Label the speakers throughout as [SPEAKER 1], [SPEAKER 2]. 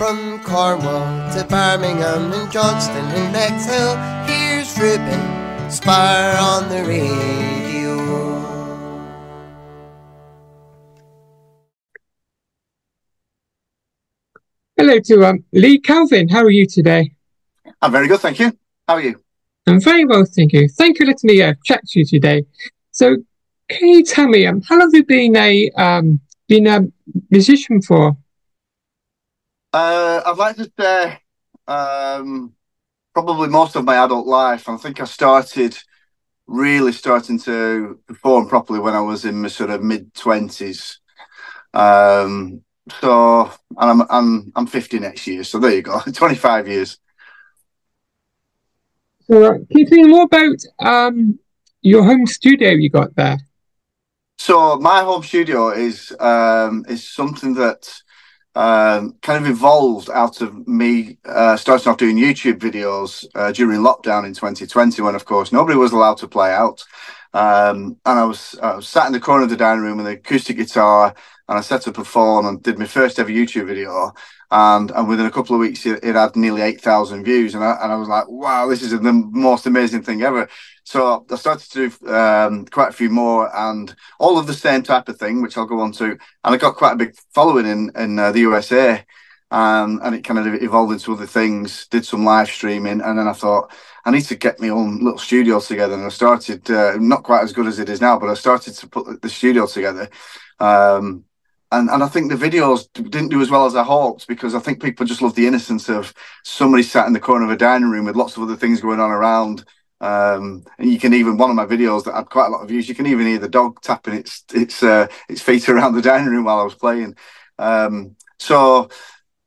[SPEAKER 1] From Cornwall to Birmingham and Johnston and Bexhill, here's Ruben Spar on the radio.
[SPEAKER 2] Hello to Lee Calvin. How are you today?
[SPEAKER 3] I'm very good, thank you. How are you?
[SPEAKER 2] I'm very well, thank you. Thank you for letting me chat to you today. So, can you tell me how long have you been a musician for?
[SPEAKER 3] I'd like to say probably most of my adult life. I think I started really starting to perform properly when I was in my sort of mid-20s. So, and I'm 50 next year, so there you go, 25 years.
[SPEAKER 2] So, can you tell me more about your home studio you got there?
[SPEAKER 3] So, my home studio is something that kind of evolved out of me starting off doing YouTube videos during lockdown in 2020, when of course nobody was allowed to play out. And I was sat in the corner of the dining room with an acoustic guitar, and I set up a phone and did my first ever YouTube video. And within a couple of weeks, it had nearly 8,000 views. And I was like, wow, this is the most amazing thing ever. So I started to do quite a few more, and all of the same type of thing, which I'll go on to. And I got quite a big following in the USA. And it kind of evolved into other things, did some live streaming. And then I thought, I need to get my own little studio together. And I started, not quite as good as it is now, but I started to put the studio together. And I think the videos didn't do as well as I hoped, because I think people just love the innocence of somebody sat in the corner of a dining room with lots of other things going on around. And you can even, one of my videos that had quite a lot of views, you can even hear the dog tapping its feet around the dining room while I was playing. So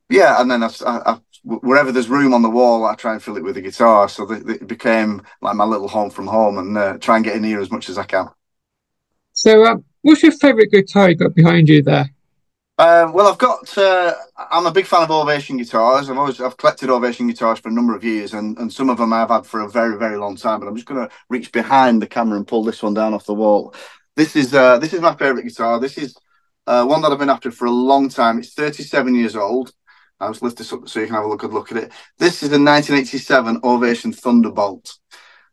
[SPEAKER 3] yeah, and then I wherever there's room on the wall, I try and fill it with a guitar. So it became like my little home from home, and try and get in here as much as I can.
[SPEAKER 2] So, what's your favourite guitar you got behind you there?
[SPEAKER 3] Well, I've got. I'm a big fan of Ovation guitars. I've collected Ovation guitars for a number of years, and some of them I've had for a very, very long time. But I'm just going to reach behind the camera and pull this one down off the wall. This is my favourite guitar. This is one that I've been after for a long time. It's 37 years old. I'll just lift this up so you can have a good look at it. This is a 1987 Ovation Thunderbolt.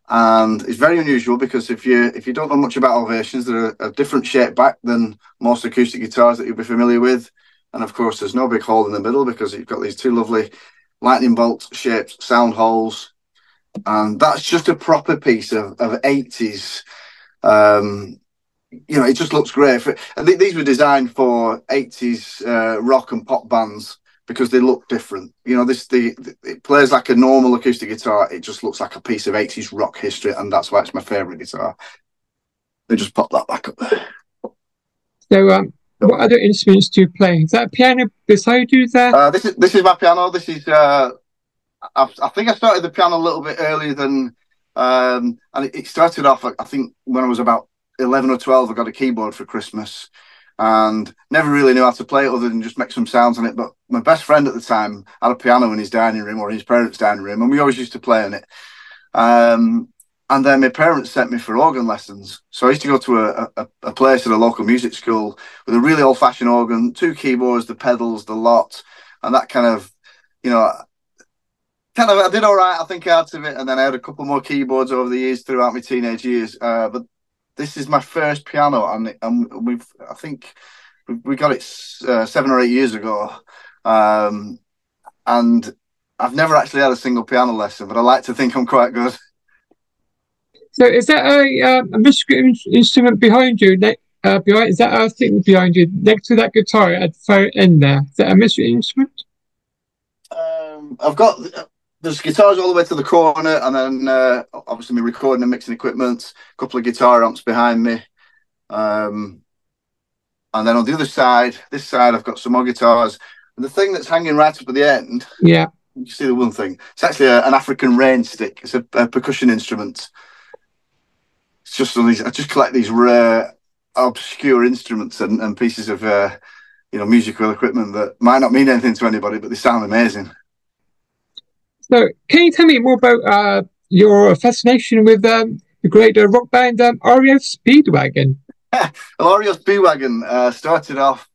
[SPEAKER 3] And it's very unusual because if you don't know much about Ovations, they're a different shape back than most acoustic guitars that you'll be familiar with. And of course, there's no big hole in the middle because you've got these two lovely lightning bolt shaped sound holes. And that's just a proper piece of 80s. You know, it just looks great. These were designed for 80s rock and pop bands, because they look different. You know, it plays like a normal acoustic guitar. It just looks like a piece of 80s rock history, and that's why it's my favourite guitar. They just pop that back up there.
[SPEAKER 2] So, what other instruments do you play? Is that a piano beside you there?
[SPEAKER 3] This is my piano. This is I think I started the piano a little bit earlier than and it started off, I think, when I was about 11 or 12. I got a keyboard for Christmas, and never really knew how to play it other than just make some sounds on it. But my best friend at the time had a piano in his dining room, or in his parents' dining room, and we always used to play on it. And then my parents sent me for organ lessons. So I used to go to a place at a local music school with a really old-fashioned organ, 2 keyboards, the pedals, the lot, and that kind of, you know, I did all right, I think, out of it. And then I had a couple more keyboards over the years throughout my teenage years. But this is my first piano, and I think we got it 7 or 8 years ago, and I've never actually had a single piano lesson, but I like to think I'm quite good.
[SPEAKER 2] So, is that a musical instrument behind you? Is that a thing behind you next to that guitar at the far end there? Is that a musical instrument?
[SPEAKER 3] I've got. There's guitars all the way to the corner, and then obviously my recording and mixing equipment, a couple of guitar amps behind me. And then on the other side, this side, I've got some more guitars. And the thing that's hanging right up at the end,
[SPEAKER 2] yeah,
[SPEAKER 3] you see the one thing, it's actually an African rain stick. It's a percussion instrument. It's just I just collect these rare, obscure instruments and pieces of musical equipment that might not mean anything to anybody, but they sound amazing.
[SPEAKER 2] So, can you tell me more about your fascination with the great rock band REO Speedwagon?
[SPEAKER 3] Well, REO Speedwagon started off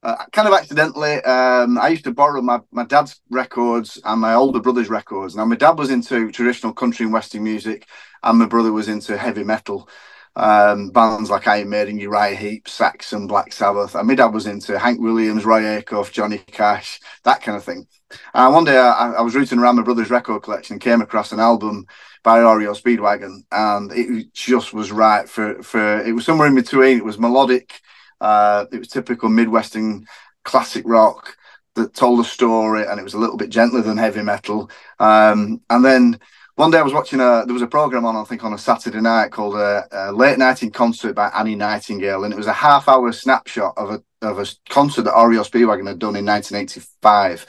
[SPEAKER 3] Kind of accidentally. I used to borrow my dad's records and my older brother's records. Now, my dad was into traditional country and western music, and my brother was into heavy metal. Bands like Iron Maiden, Uriah Heep, Saxon, Black Sabbath. And my dad was into Hank Williams, Roy Acuff, Johnny Cash, that kind of thing. And one day I was rooting around my brother's record collection and came across an album by Speedwagon, and it just was right for it was somewhere in between. It was melodic, it was typical Midwestern classic rock that told a story, and it was a little bit gentler than heavy metal. And then one day I was watching there was a program on, I think on a Saturday night, called a Late Night in Concert by Annie Nightingale, and it was a half-hour snapshot of a concert that Speedwagon had done in 1985.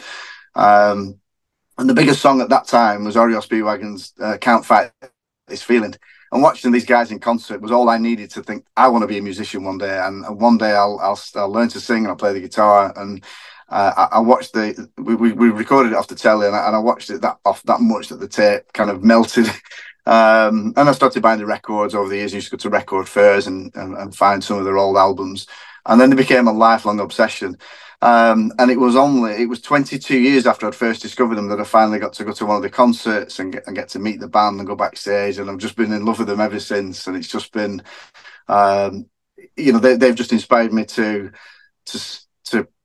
[SPEAKER 3] And the biggest song at that time was Speedwagon's Can't Fight This Feeling. And watching these guys in concert was all I needed to think, I want to be a musician one day, and one day I'll learn to sing and I'll play the guitar. And I watched we recorded it off the telly, and I watched it that much that the tape kind of melted. And I started buying the records over the years. I used to go to record fairs and find some of their old albums, and then it became a lifelong obsession. And it was 22 years after I'd first discovered them that I finally got to go to one of the concerts and get to meet the band and go backstage, and I've just been in love with them ever since. And it's just been, they've just inspired me to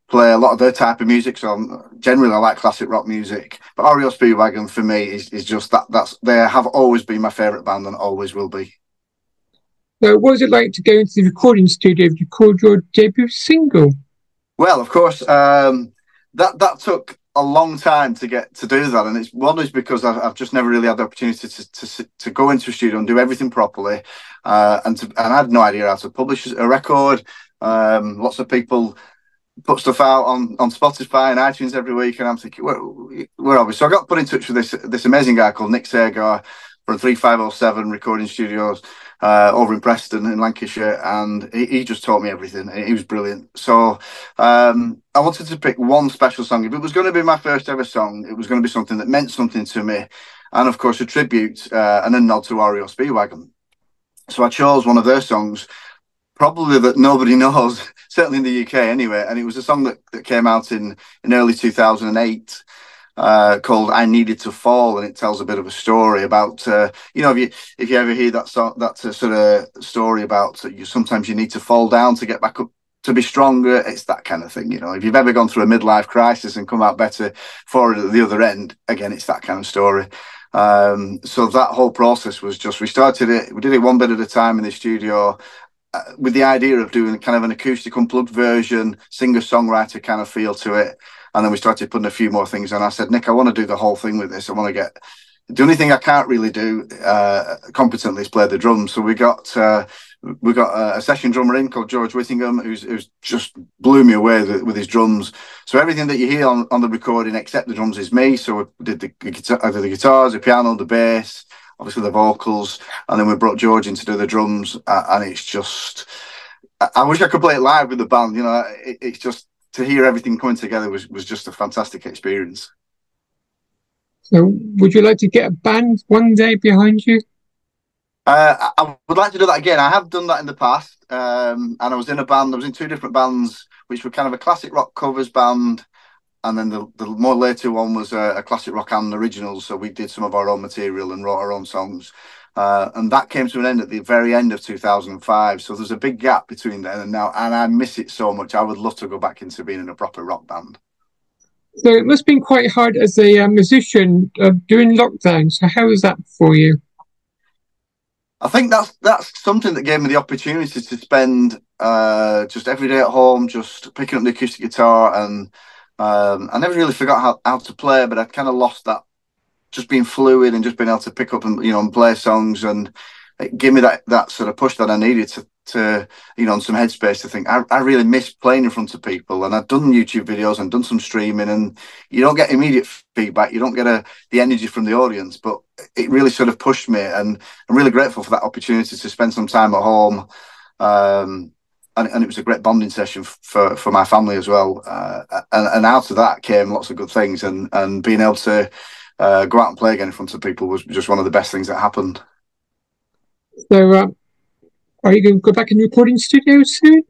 [SPEAKER 3] play a lot of their type of music. So generally I like classic rock music, but Speedwagon for me is just they have always been my favourite band and always will be.
[SPEAKER 2] So what was it like to go into the recording studio to record your debut single?
[SPEAKER 3] Well, of course, that took a long time to get to do that, and one is because I've just never really had the opportunity to go into a studio and do everything properly, and I had no idea how to publish a record. Lots of people put stuff out on Spotify and iTunes every week, and I'm thinking, where are we? So I got put in touch with this amazing guy called Nick Sagar from 3507 Recording Studios over in Preston in Lancashire, and he just taught me everything. He was brilliant. So I wanted to pick one special song. If it was going to be my first ever song, it was going to be something that meant something to me, and of course a tribute and a nod to Speedwagon. So I chose one of their songs, probably that nobody knows, certainly in the UK anyway, and it was a song that came out in early 2008. Called "I Needed to Fall," and it tells a bit of a story about if you ever hear that song, that's a sort of story about sometimes you need to fall down to get back up to be stronger. It's that kind of thing. If you've ever gone through a midlife crisis and come out better for it at the other end, again, it's that kind of story. So that whole process was just, we did it one bit at a time in the studio, with the idea of doing kind of an acoustic unplugged version, singer-songwriter kind of feel to it. And then we started putting a few more things on. I said, Nick, I want to do the whole thing with this. I want to get... The only thing I can't really do competently is play the drums. So we got a session drummer in called George Whittingham, who's just blew me away with his drums. So everything that you hear on the recording except the drums is me. So we did the guitars, the piano, the bass, obviously the vocals, and then we brought George in to do the drums. And it's just... I wish I could play it live with the band. It's just... To hear everything coming together was just a fantastic experience.
[SPEAKER 2] So would you like to get a band one day behind you?
[SPEAKER 3] I would like to do that again. I have done that in the past, and I was in a band. I was in two different bands, which were kind of a classic rock covers band, and then the more later one was a classic rock and originals. So we did some of our own material and wrote our own songs. And that came to an end at the very end of 2005. So there's a big gap between then and now, and I miss it so much. I would love to go back into being in a proper rock band.
[SPEAKER 2] So it must have been quite hard as a musician during lockdown. So how was that for you?
[SPEAKER 3] I think that's something that gave me the opportunity to spend just every day at home, just picking up the acoustic guitar, and I never really forgot how to play, but I kind of lost that, just being fluid and just being able to pick up and play songs, and it gave me that sort of push that I needed to and some headspace to think I really miss playing in front of people. And I've done YouTube videos and done some streaming, and you don't get immediate feedback, you don't get the energy from the audience, but it really sort of pushed me, and I'm really grateful for that opportunity to spend some time at home. And it was a great bonding session for my family as well. And out of that came lots of good things, and being able to go out and play again in front of people was just one of the best things that happened.
[SPEAKER 2] So, are you going to go back in the recording studio soon?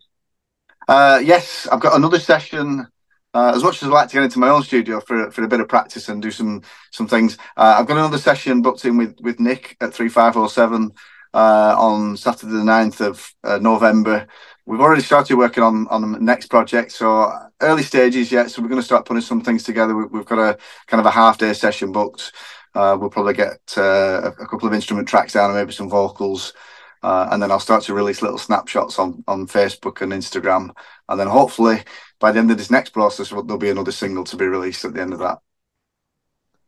[SPEAKER 3] Yes, I've got another session. As much as I'd like to get into my own studio for a bit of practice and do some things, I've got another session booked in with Nick at 3507 on Saturday the 9th of November. We've already started working on the next project, so early stages yet. So we're going to start putting some things together. We've got a kind of a half-day session booked. We'll probably get a couple of instrument tracks down and maybe some vocals. And then I'll start to release little snapshots on Facebook and Instagram. And then hopefully by the end of this next process, there'll be another single to be released at the end of that.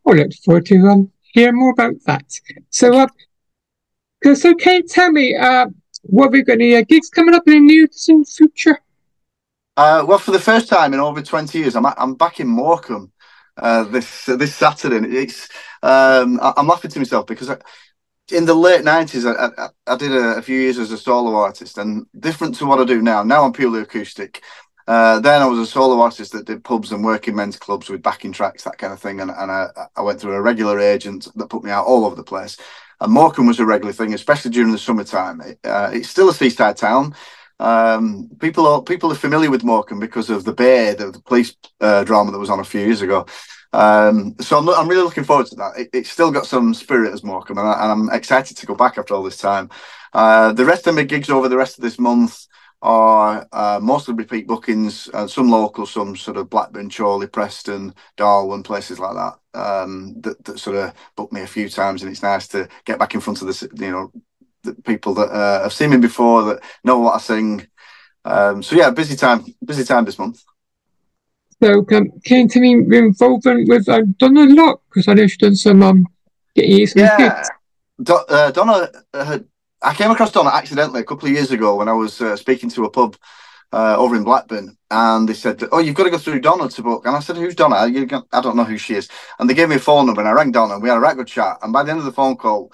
[SPEAKER 2] I look forward to hear more about that. So, so can you tell me, what we've got any gigs coming up in the near future?
[SPEAKER 3] Well, for the first time in over 20 years, I'm back in Morecambe this Saturday. I'm laughing to myself because in the late 90s, I did a few years as a solo artist, and different to what I do now. Now I'm purely acoustic. Then I was a solo artist that did pubs and working men's clubs with backing tracks, that kind of thing. And I went through a regular agent that put me out all over the place. And Morecambe was a regular thing, especially during the summertime. It's still a seaside town. People are familiar with Morecambe because of the Bay, the police drama that was on a few years ago. So I'm really looking forward to that. It's still got some spirit as Morecambe, and I'm excited to go back after all this time. The rest of my gigs over the rest of this month are mostly repeat bookings, some local, some sort of Blackburn, Chorley, Preston, Darwin, places like that. That sort of booked me a few times, and it's nice to get back in front of the people that have seen me before, that know what I sing. So yeah, busy time this month.
[SPEAKER 2] So can you tell me your involvement with Donna a lot? Because I know she's done some getting you some hits.
[SPEAKER 3] Donna, I came across Donna accidentally a couple of years ago when I was speaking to a pub over in Blackburn, and they said, "Oh, you've got to go through Donna to book." And I said, "Who's Donna? I don't know who she is." And they gave me a phone number, and I rang Donna, and we had a right good chat. And by the end of the phone call,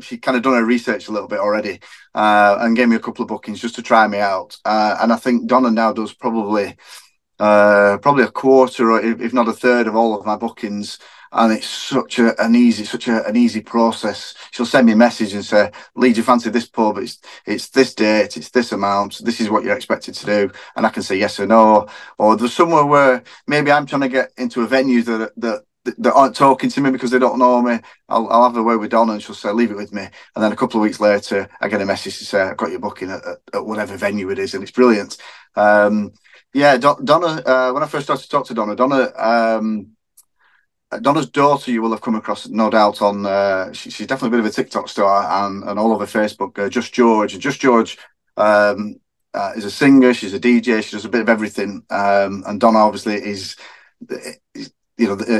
[SPEAKER 3] she kind of done her research a little bit already, and gave me a couple of bookings just to try me out. And I think Donna now does probably a quarter, or if not a third, of all of my bookings. And it's such an easy process. She'll send me a message and say, "Lee, do you fancy this pub? It's this date, it's this amount, this is what you're expected to do," and I can say yes or no. Or there's somewhere where maybe I'm trying to get into a venue that aren't talking to me because they don't know me. I'll have a word with Donna, and she'll say, "Leave it with me." And then a couple of weeks later, I get a message to say, "I've got your booking at whatever venue it is," and it's brilliant. Yeah, Donna. When I first started to talk to Donna's daughter, you will have come across, no doubt, on she's definitely a bit of a TikTok star, and all over Facebook. Just George. Just George is a singer. She's a DJ. She does a bit of everything. And Donna obviously is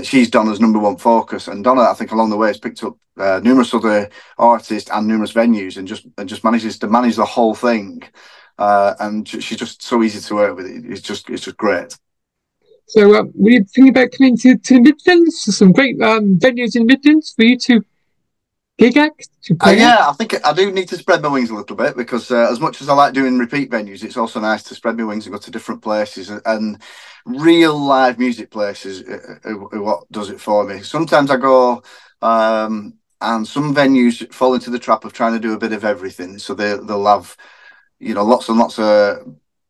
[SPEAKER 3] she's Donna's number one focus. And Donna, I think, along the way, has picked up numerous other artists and numerous venues, and just manages to manage the whole thing. And she's just so easy to work with. It's just great.
[SPEAKER 2] So, were you thinking about coming to the Midlands? There's some great venues in the Midlands for you to gig at?
[SPEAKER 3] I think I do need to spread my wings a little bit, because as much as I like doing repeat venues, it's also nice to spread my wings and go to different places, and real live music places are what does it for me. Sometimes I go, and some venues fall into the trap of trying to do a bit of everything. So they'll have, lots and lots of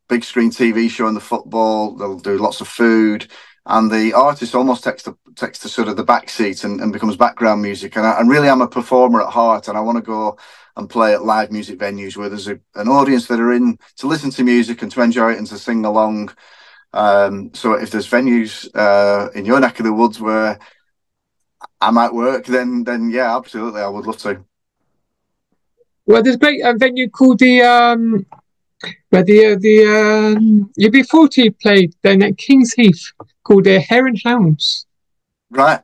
[SPEAKER 3] big screen TV showing the football. They'll do lots of food, and the artist almost takes to sort of the back seat and becomes background music. And I really am a performer at heart, and I want to go and play at live music venues where there's an audience that are in to listen to music and to enjoy it and to sing along. So if there's venues in your neck of the woods where I might work, then yeah, absolutely, I would love to.
[SPEAKER 2] Well, there's a great venue called the where the UB40 played then at King's Heath, called the Hare and Hounds.
[SPEAKER 3] Right,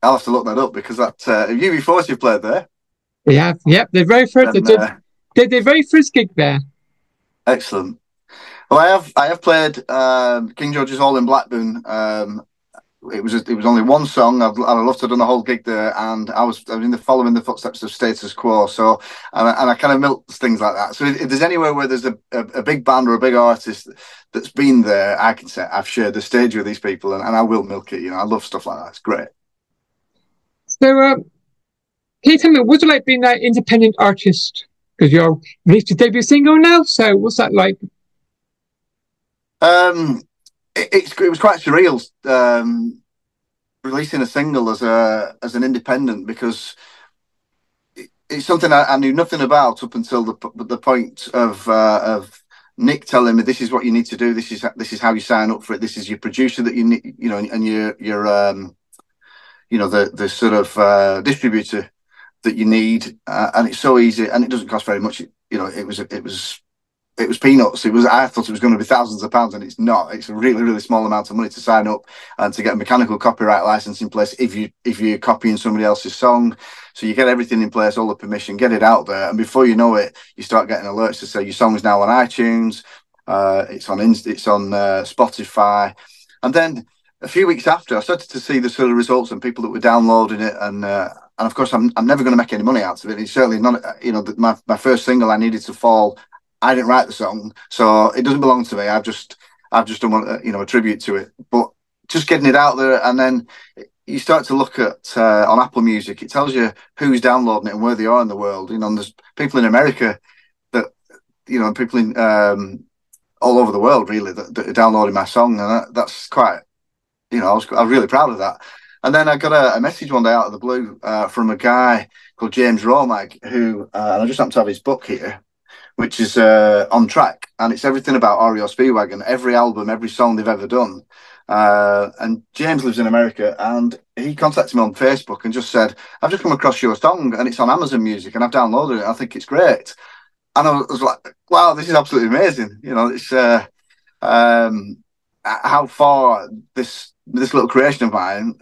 [SPEAKER 3] I'll have to look that up, because that UB40 played there.
[SPEAKER 2] They have, yep. Their very first, their very first gig there.
[SPEAKER 3] Excellent. Well, I have played King George's Hall in Blackburn. It was only one song. I'd love to have done a whole gig there, and I was following the footsteps of Status Quo. So, and I kind of milk things like that. So if there's anywhere where there's a big band or a big artist that's been there, I can say I've shared the stage with these people, and I will milk it. I love stuff like that. It's great.
[SPEAKER 2] So, can you tell me, what's it like being that independent artist? Because you're released your debut single now. So, what's that like?
[SPEAKER 3] It was quite surreal releasing a single as an independent, because it's something I knew nothing about up until the point of Nick telling me, this is what you need to do. This is how you sign up for it. This is your producer that you need, and your the sort of distributor that you need, and it's so easy, and it doesn't cost very much. It was peanuts. I thought it was going to be thousands of pounds, and it's not. It's a really, really small amount of money to sign up and to get a mechanical copyright license in place if you're copying somebody else's song. So you get everything in place, all the permission, get it out there, and before you know it, you start getting alerts to say your song is now on iTunes. It's on Spotify, and then a few weeks after, I started to see the sort of results and people that were downloading it, and of course, I'm never going to make any money out of it. It's certainly not, my first single, I Needed to Fall. I didn't write the song, so it doesn't belong to me. I've just done a tribute to it. But just getting it out there, and then you start to look at on Apple Music, it tells you who's downloading it and where they are in the world. And there's people in America that, and people in all over the world really that are downloading my song, and that's quite, I was really proud of that. And then I got a message one day out of the blue from a guy called James Romag, who and I just happen to have his book here, which is On Track, and it's everything about REO Speedwagon, every album, every song they've ever done. And James lives in America, and he contacted me on Facebook and just said, I've just come across your song, and it's on Amazon Music, and I've downloaded it. I think it's great. And I was like, wow, this is absolutely amazing. It's how far this little creation of mine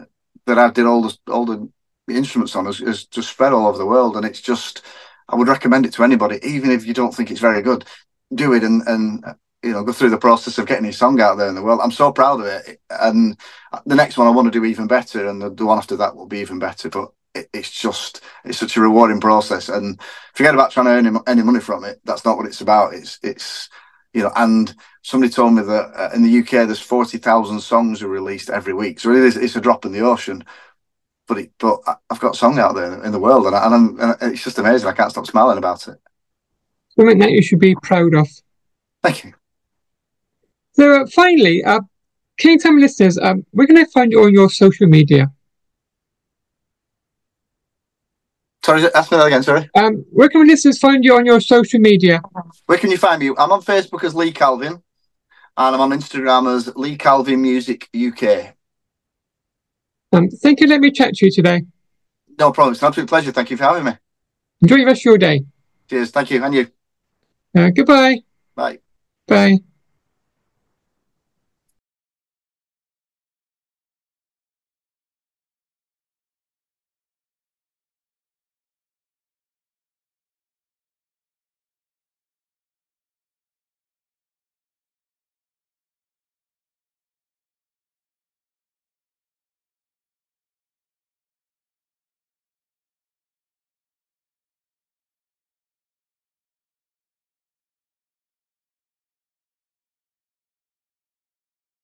[SPEAKER 3] that I did all the instruments on has just spread all over the world. And it's just, I would recommend it to anybody, even if you don't think it's very good. Do it and go through the process of getting your song out there in the world. I'm so proud of it, and the next one I want to do even better, and the one after that will be even better. But it's such a rewarding process, and forget about trying to earn any money from it. That's not what it's about. It's and somebody told me that in the UK there's 40,000 songs are released every week, so it's a drop in the ocean. But I've got a song out there in the world, and it's just amazing. I can't stop smiling about it.
[SPEAKER 2] Something that you should be proud of.
[SPEAKER 3] Thank you.
[SPEAKER 2] So finally, can you tell me, listeners, where can I find you on your social media?
[SPEAKER 3] Sorry, ask me that again, sorry.
[SPEAKER 2] Where can listeners find you on your social media?
[SPEAKER 3] Where can you find me? I'm on Facebook as Lee Calvin, and I'm on Instagram as Lee Calvin Music UK.
[SPEAKER 2] Thank you for letting me chat to you today.
[SPEAKER 3] No problem. It's an absolute pleasure. Thank you for having me.
[SPEAKER 2] Enjoy the rest of your day.
[SPEAKER 3] Cheers. Thank you. And you.
[SPEAKER 2] Goodbye.
[SPEAKER 3] Bye.
[SPEAKER 2] Bye.